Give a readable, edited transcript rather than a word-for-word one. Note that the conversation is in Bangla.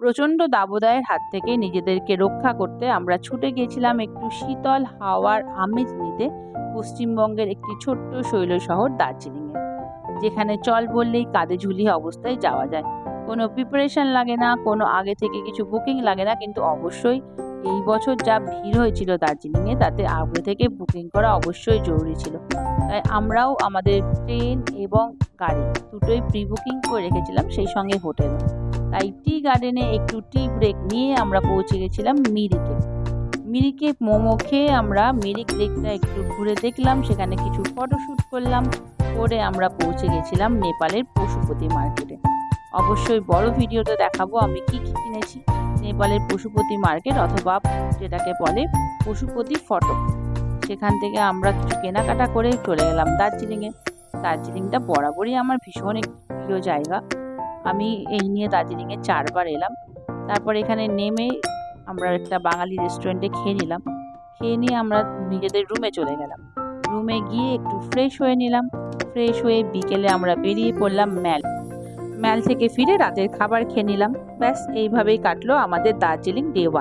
প্রচণ্ড দাবদাহের হাত থেকে নিজেদেরকে রক্ষা করতে আমরা ছুটে গিয়েছিলাম একটু শীতল হাওয়ার আমেজ নিতে পশ্চিমবঙ্গের একটি ছোট্ট শৈল শহর দার্জিলিংয়ে, যেখানে চল বললেই কাঁধে ঝুলিয়ে অবস্থায় যাওয়া যায়। কোনো প্রিপারেশন লাগে না, কোনো আগে থেকে কিছু বুকিং লাগে না, কিন্তু অবশ্যই এই বছর যা ভিড় হয়েছিল দার্জিলিংয়ে তাতে আগে থেকে বুকিং করা অবশ্যই জরুরি ছিল। তাই আমরাও আমাদের ট্রেন এবং গাড়ি দুটোই প্রি বুকিং করে রেখেছিলাম, সেই সঙ্গে হোটেল। তাই টি গার্ডেনে একটু টি ব্রেক নিয়ে আমরা পৌঁছে গেছিলাম মিরিকে মোমো খেয়ে আমরা মিরিক লেকটা একটু ঘুরে দেখলাম, সেখানে কিছু ফটোশ্যুট করলাম, করে আমরা পৌঁছে গেছিলাম নেপালের পশুপতি মার্কেটে। অবশ্যই বড় ভিডিওতে দেখাবো আমি কি কি কিনেছি নেপালের পশুপতি মার্কেট, অথবা যেটাকে বলে পশুপতি ফটো। সেখান থেকে আমরা কিছু কেনাকাটা করে চলে গেলাম দার্জিলিংটা বরাবরই আমার ভীষণ একটি প্রিয় জায়গা। আমি এই নিয়ে দার্জিলিংয়ে 4 বার এলাম। তারপর এখানে নেমে আমরা একটা বাঙালি রেস্টুরেন্টে খেয়ে নিলাম। খেয়ে নিয়ে আমরা নিজেদের রুমে চলে গেলাম। রুমে গিয়ে একটু ফ্রেশ হয়ে নিলাম। ফ্রেশ হয়ে বিকেলে আমরা বেরিয়ে পড়লাম ম্যাল থেকে ফিরে রাতের খাবার খেয়ে নিলাম। ব্যাস এইভাবেই কাটলো আমাদের দার্জিলিং ডে 1।